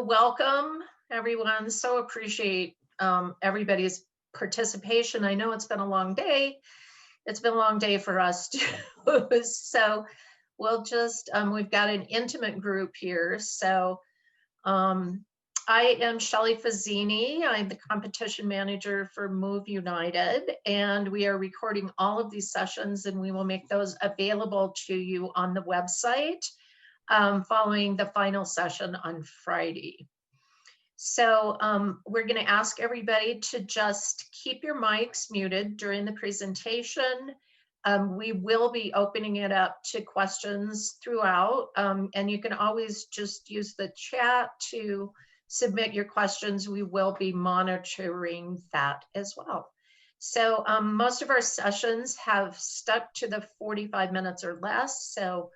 Welcome, everyone. So appreciate everybody's participation. I know it's been a long day. It's been a long day for us too. So we've got an intimate group here. So I am Shelley Fazzini. I'm the competition manager for Move United, and we are recording all of these sessions, and we will make those available to you on the website following the final session on Friday. So we're going to ask everybody to just keep your mics muted during the presentation. We will be opening it up to questions throughout, and you can always just use the chat to submit your questions. We will be monitoring that as well. So most of our sessions have stuck to the 45 minutes or less. So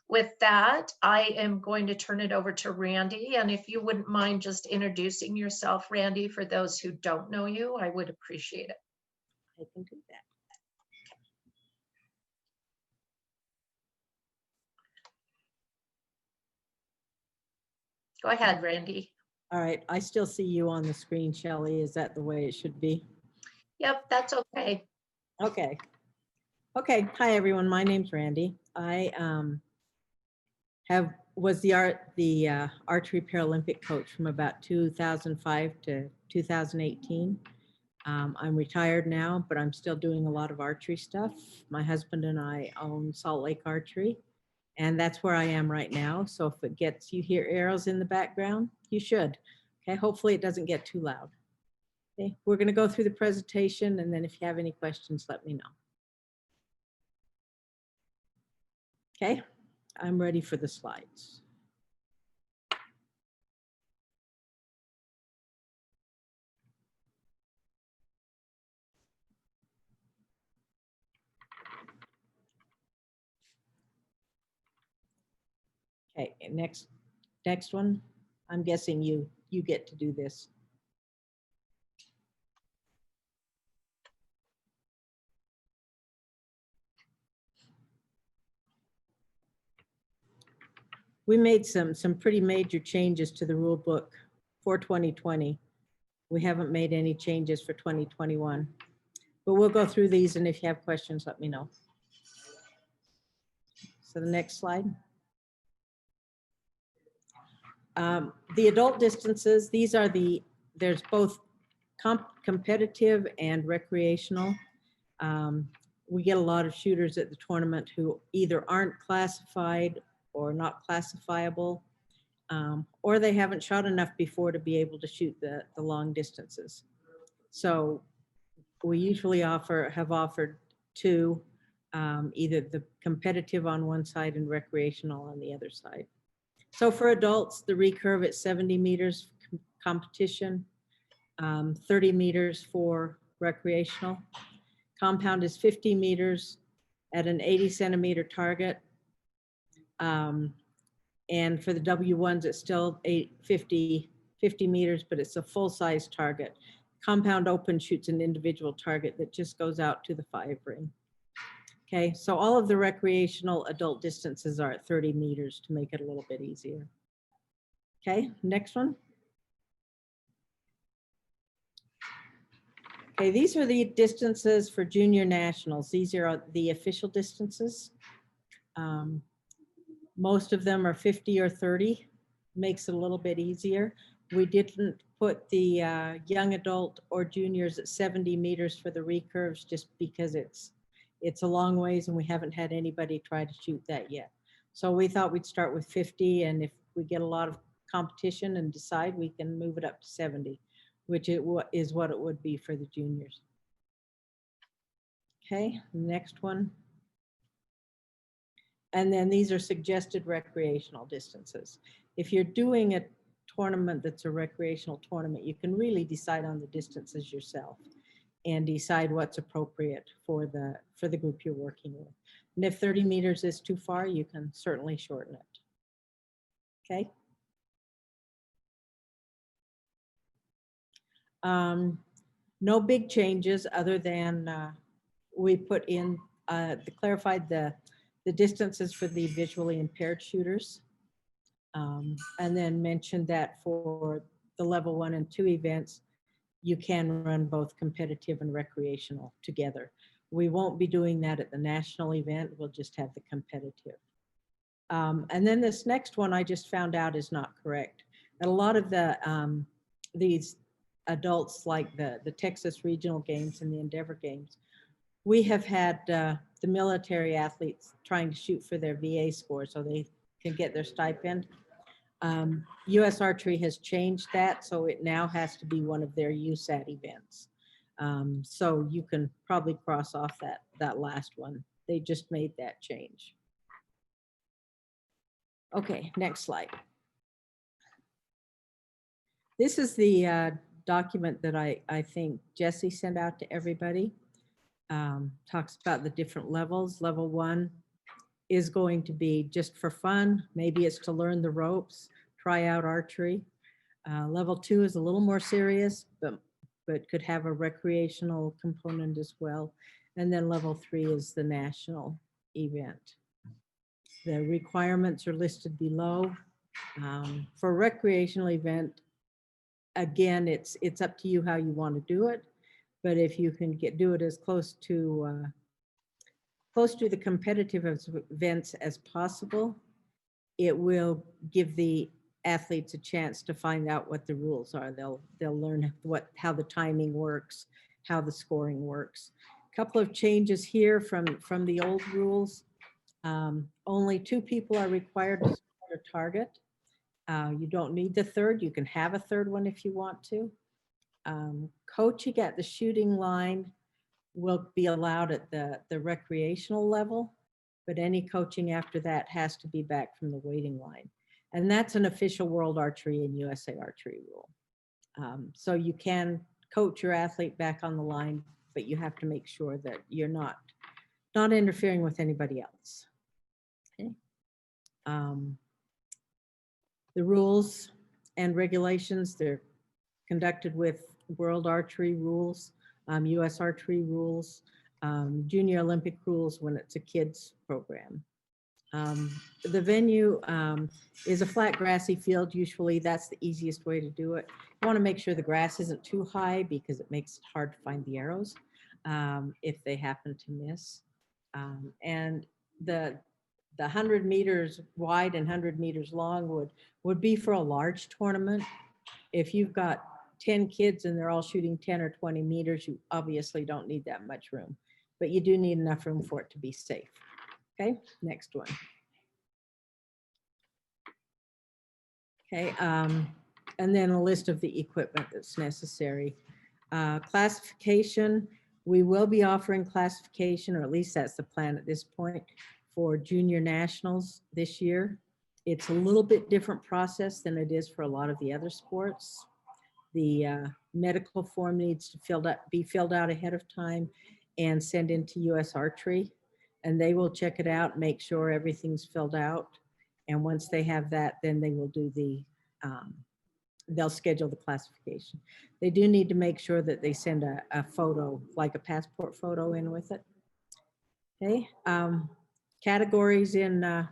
with that, I am going to turn it over to Randy. And if you wouldn't mind just introducing yourself, Randy, for those who don't know you, I would appreciate it. I can do that. Go ahead, Randy. All right, I still see you on the screen, Shelley. Is that the way it should be? Yep, that's okay. Okay. Okay. Hi, everyone. My name's Randy. I was the archery Paralympic coach from about 2005 to 2018. I'm retired now, but I'm still doing a lot of archery stuff. My husband and I own Salt Lake Archery, and that's where I am right now. So if it gets, you hear arrows in the background, you should. Okay, hopefully it doesn't get too loud. Okay, we're going to go through the presentation, and then if you have any questions, let me know. Okay, I'm ready for the slides. Okay, next one. I'm guessing you get to do this. We made some pretty major changes to the rule book for 2020. We haven't made any changes for 2021, but we'll go through these, and if you have questions, let me know. So the next slide. The adult distances, these are there's both competitive and recreational. We get a lot of shooters at the tournament who either aren't classified or not classifiable, or they haven't shot enough before to be able to shoot the long distances. So we usually have offered two, either the competitive on one side and recreational on the other side. So for adults, the recurve at 70 meters competition, 30 meters for recreational. Compound is 50 meters at an 80 centimeter target. And for the W1s, it's still 50 meters, but it's a full size target. Compound open shoots an individual target that just goes out to the 5 ring. Okay, so all of the recreational adult distances are at 30 meters to make it a little bit easier. Okay, next one. Okay, these are the distances for junior nationals. These are the official distances. Most of them are 50 or 30, makes it a little bit easier. We didn't put the young adult or juniors at 70 meters for the recurves just because it's a long ways and we haven't had anybody try to shoot that yet. So we thought we'd start with 50, and if we get a lot of competition and decide, we can move it up to 70, which is what it would be for the juniors. Okay, next one. And then these are suggested recreational distances. If you're doing a tournament that's a recreational tournament, you can really decide on the distances yourself and decide what's appropriate for the group you're working with. And if 30 meters is too far, you can certainly shorten it. Okay. No big changes other than we put in, clarified the distances for the visually impaired shooters. And then mentioned that for the level 1 and 2 events, you can run both competitive and recreational together. We won't be doing that at the national event. We'll just have the competitive. And then this next one I just found out is not correct. At a lot of the these adults, like the Texas Regional Games and the Endeavor Games, we have had the military athletes trying to shoot for their VA score so they can get their stipend. U.S. Archery has changed that, so it now has to be one of their USAT events. So you can probably cross off that last one. They just made that change. Okay, next slide. This is the document that I think Jesse sent out to everybody. Talks about the different levels. Level 1 is going to be just for fun. Maybe it's to learn the ropes, try out archery. Level 2 is a little more serious, but could have a recreational component as well. And then level 3 is the national event. The requirements are listed below. For a recreational event, again, it's up to you how you want to do it. But if you can do it as close to the competitive events as possible, it will give the athletes a chance to find out what the rules are. They'll learn how the timing works, how the scoring works. A couple of changes here from the old rules. Only 2 people are required to score a target. You don't need the third. You can have a third one if you want to. Coaching at the shooting line will be allowed at the recreational level, but any coaching after that has to be back from the waiting line. And that's an official World Archery and USA Archery rule. So you can coach your athlete back on the line, but you have to make sure that you're not interfering with anybody else. Okay. The rules and regulations, they're conducted with World Archery rules, US Archery rules, Junior Olympic rules when it's a kids program. The venue is a flat grassy field. Usually that's the easiest way to do it. You want to make sure the grass isn't too high because it makes it hard to find the arrows if they happen to miss. And the 100 meters wide and 100 meters long would be for a large tournament. If you've got 10 kids and they're all shooting 10 or 20 meters, you obviously don't need that much room, but you do need enough room for it to be safe. Okay, next one. Okay, and then a list of the equipment that's necessary. Classification, we will be offering classification, or at least that's the plan at this point, for junior nationals this year. It's a little bit different process than it is for a lot of the other sports. The medical form needs to be filled out ahead of time and sent into US Archery, and they will check it out, make sure everything's filled out. And once they have that, then they will do they'll schedule the classification. They do need to make sure that they send a photo, like a passport photo in with it. Okay, categories in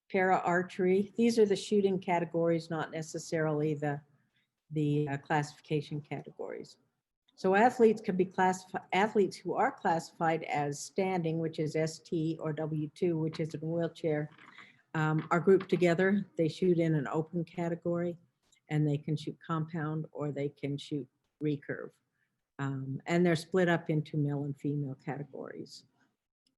para archery. These are the shooting categories, not necessarily the classification categories. So athletes can be classified, athletes who are classified as standing, which is ST, or W2, which is in a wheelchair, are grouped together. They shoot in an open category, and they can shoot compound or they can shoot recurve. And they're split up into male and female categories.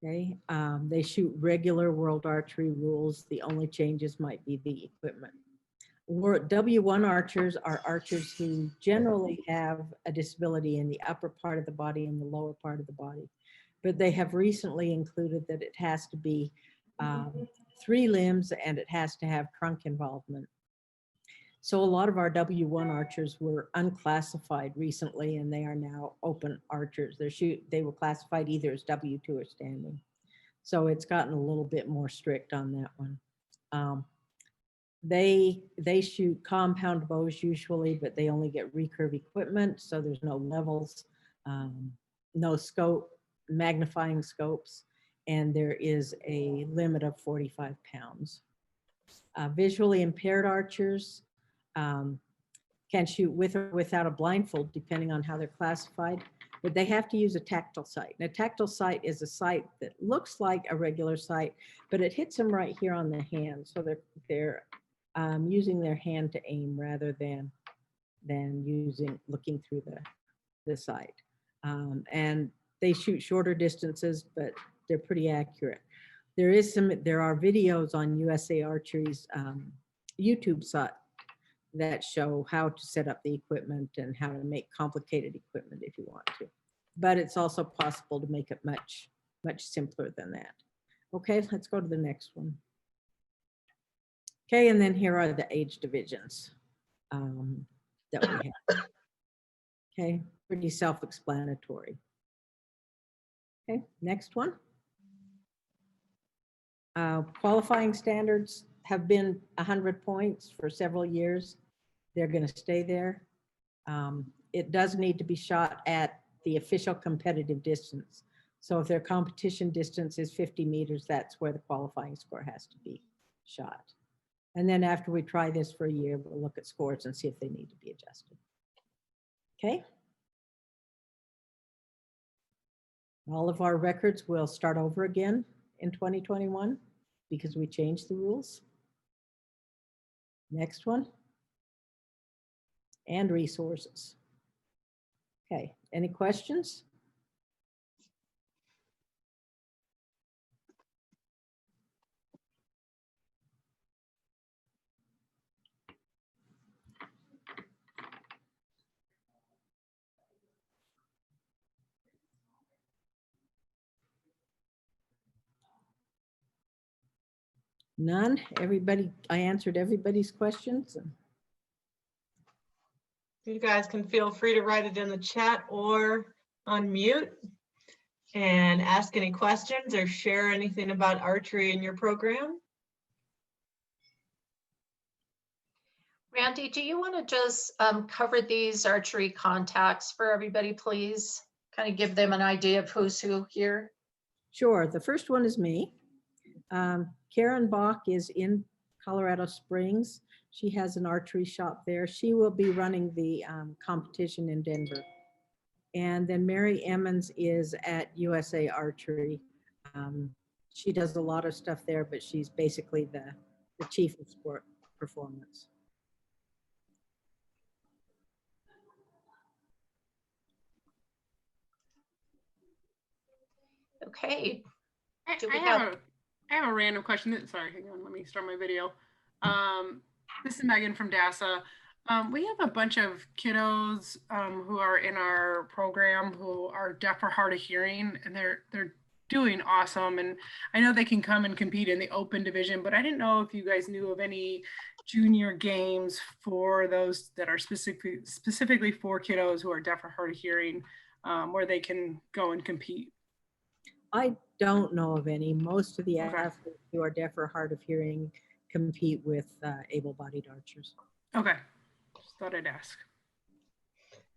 Okay, they shoot regular World Archery rules. The only changes might be the equipment. W1 archers are archers who generally have a disability in the upper part of the body and the lower part of the body. But they have recently included that it has to be 3 limbs and it has to have trunk involvement. So a lot of our W1 archers were unclassified recently, and they are now open archers. They were classified either as W2 or standing. So it's gotten a little bit more strict on that one. They shoot compound bows usually, but they only get recurve equipment, so there's no levels, no scope, magnifying scopes, and there is a limit of 45 pounds. Visually impaired archers can shoot with or without a blindfold, depending on how they're classified, but they have to use a tactile sight. And a tactile sight is a sight that looks like a regular sight, but it hits them right here on the hand. So they're using their hand to aim rather than looking through the sight. And they shoot shorter distances, but they're pretty accurate. There are videos on USA Archery's YouTube site that show how to set up the equipment and how to make complicated equipment if you want to. But it's also possible to make it much, much simpler than that. Okay, let's go to the next one. Okay, and then here are the age divisions that we have. Okay, pretty self-explanatory. Okay, next one. Qualifying standards have been 100 points for several years. They're going to stay there. It does need to be shot at the official competitive distance. So if their competition distance is 50 meters, that's where the qualifying score has to be shot. And then after we try this for a year, we'll look at scores and see if they need to be adjusted. Okay. All of our records will start over again in 2021 because we changed the rules. Next one. And resources. Okay, any questions? None? Everybody, I answered everybody's questions. You guys can feel free to write it in the chat or unmute and ask any questions or share anything about archery in your program. Randy, do you want to just cover these archery contacts for everybody, please? Kind of give them an idea of who's who here. Sure, the first one is me. Karen Bach is in Colorado Springs. She has an archery shop there. She will be running the competition in Denver. And then Mary Emmons is at USA Archery. She does a lot of stuff there, but she's basically the chief of sport performance. Okay. I have a random question. Sorry, hang on. Let me start my video. This is Megan from DASA. We have a bunch of kiddos who are in our program who are deaf or hard of hearing, and they're doing awesome. And I know they can come and compete in the open division, but I didn't know if you guys knew of any junior games for those that are specifically for kiddos who are deaf or hard of hearing, where they can go and compete. I don't know of any. Most of the athletes who are deaf or hard of hearing compete with able-bodied archers. Okay, just thought I'd ask.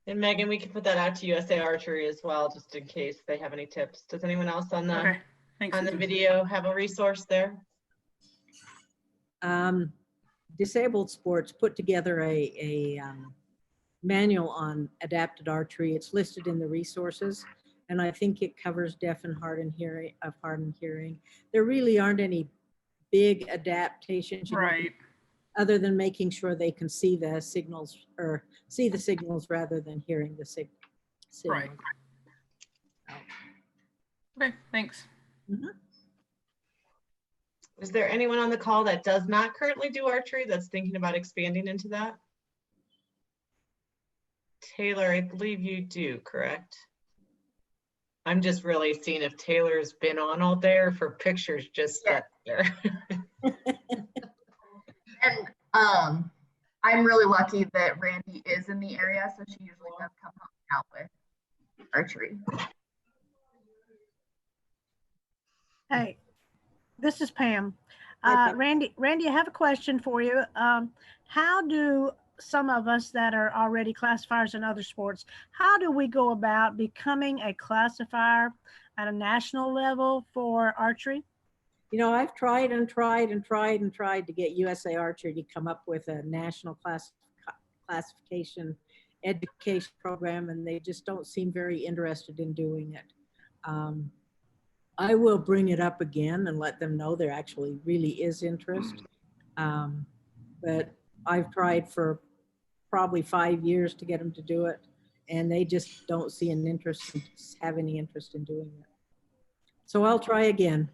And Megan, we can put that out to USA Archery as well, just in case they have any tips. Does anyone else on the video have a resource there? Disabled Sports put together a manual on adapted archery. It's listed in the resources, and I think it covers deaf and hard of hearing. There really aren't any big adaptations, right? Other than making sure they can see the signals or see the signals rather than hearing the signals. Right. Okay, thanks. Mm-hmm. Is there anyone on the call that does not currently do archery that's thinking about expanding into that? Taylor, I believe you do, correct? I'm just really seeing if Taylor's been on all day or for pictures just there. And I'm really lucky that Randy is in the area, so she usually does come out with archery. Hey, this is Pam. Hi, Pam. Randy, I have a question for you. How do some of us that are already classifiers in other sports, how do we go about becoming a classifier at a national level for archery? You know, I've tried and tried and tried and tried to get USA Archery to come up with a national classification education program, and they just don't seem very interested in doing it. I will bring it up again and let them know there actually really is interest. But I've tried for probably 5 years to get them to do it, and they just don't see an interest, have any interest in doing it. So I'll try again.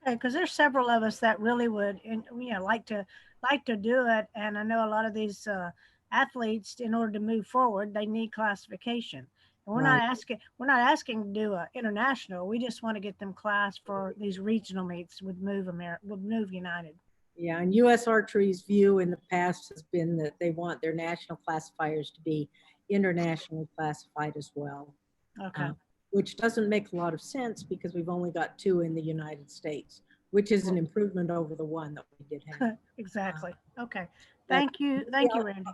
Okay, because there's several of us that really would, like to do it, and I know a lot of these athletes, in order to move forward, they need classification. And we're not asking to do a international. We just want to get them class for these regional meets with Move United. Yeah, and U.S. Archery's view in the past has been that they want their national classifiers to be internationally classified as well. Okay. Which doesn't make a lot of sense because we've only got 2 in the United States, which is an improvement over the 1 that we did have. Exactly. Okay. Thank you. Thank you, Randy.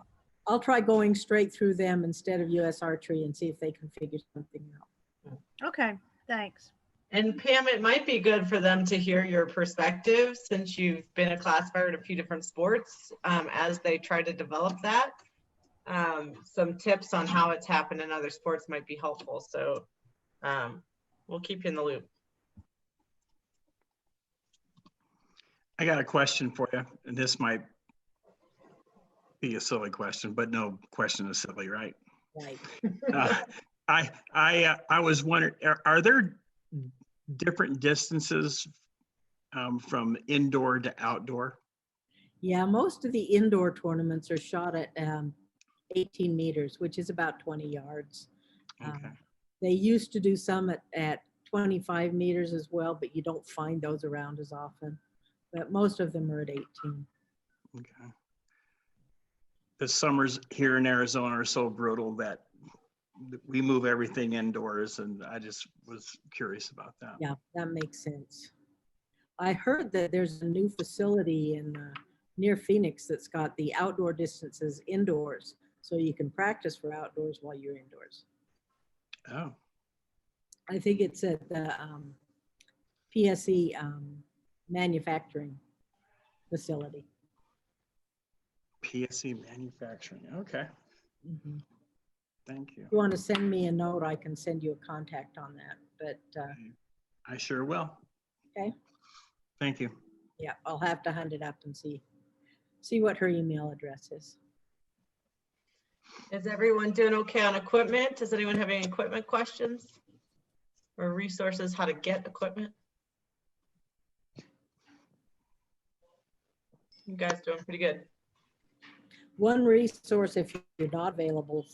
I'll try going straight through them instead of U.S. Archery and see if they can figure something out. Okay. Thanks. And Pam, it might be good for them to hear your perspective since you've been a classifier at a few different sports as they try to develop that. Some tips on how it's happened in other sports might be helpful. So we'll keep you in the loop. I got a question for you, and this might be a silly question, but no question is silly, right? Right. I was wondering, are there different distances from indoor to outdoor? Yeah, most of the indoor tournaments are shot at 18 meters, which is about 20 yards. Okay. They used to do some at 25 meters as well, but you don't find those around as often. But most of them are at 18. Okay. The summers here in Arizona are so brutal that we move everything indoors, and I just was curious about that. Yeah, that makes sense. I heard that there's a new facility in near Phoenix that's got the outdoor distances indoors, so you can practice for outdoors while you're indoors. Oh. I think it's at the PSE manufacturing facility. PSE manufacturing. Okay. Mm-hmm. Thank you. If you want to send me a note, I can send you a contact on that. But I sure will. Okay. Thank you. Yeah, I'll have to hunt it up and see what her email address is. Is everyone doing okay on equipment? Does anyone have any equipment questions or resources how to get equipment? You guys doing pretty good. One resource, if you're not available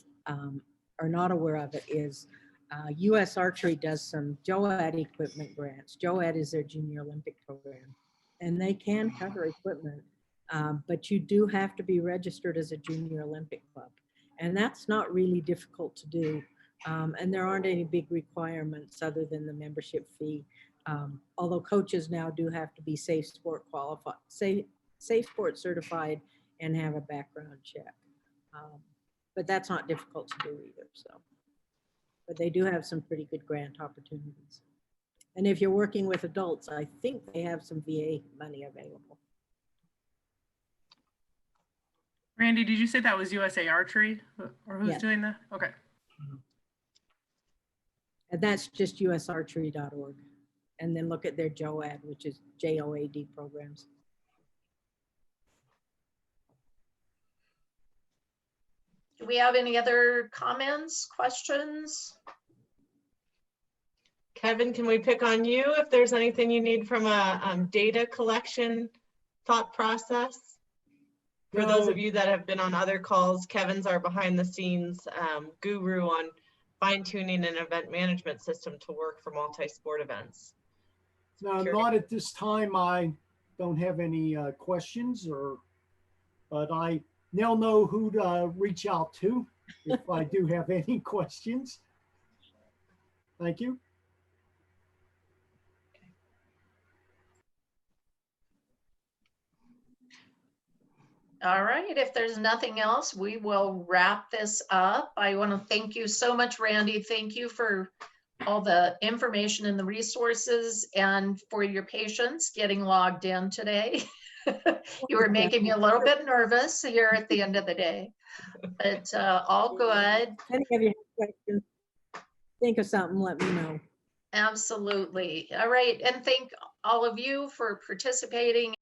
or not aware of it, is U.S. Archery does some JOAD equipment grants. JOAD is their Junior Olympic program, and they can cover equipment, but you do have to be registered as a Junior Olympic club, and that's not really difficult to do. And there aren't any big requirements other than the membership fee. Although coaches now do have to be Safe Sport qualified, Safe Sport certified, and have a background check. But that's not difficult to do either. So, but they do have some pretty good grant opportunities. And if you're working with adults, I think they have some VA money available. Randy, did you say that was USA Archery or who's Yes. doing that? Okay. And that's just usarchery.org. And then look at their JOAD, which is JOAD programs. Do we have any other comments, questions? Kevin, can we pick on you if there's anything you need from a data collection thought process? For those of you that have been on other calls, Kevin's our behind the scenes guru on fine tuning an event management system to work for multi-sport events. No, not at this time. I don't have any questions, but I now know who to reach out to if I do have any questions. Thank you. All right, if there's nothing else, we will wrap this up. I want to thank you so much, Randy. Thank you for all the information and the resources, and for your patience getting logged in today. You were making me a little bit nervous here at the end of the day, but all good. If any of you have questions, think of something, let me know. Absolutely. All right. And thank all of you for participating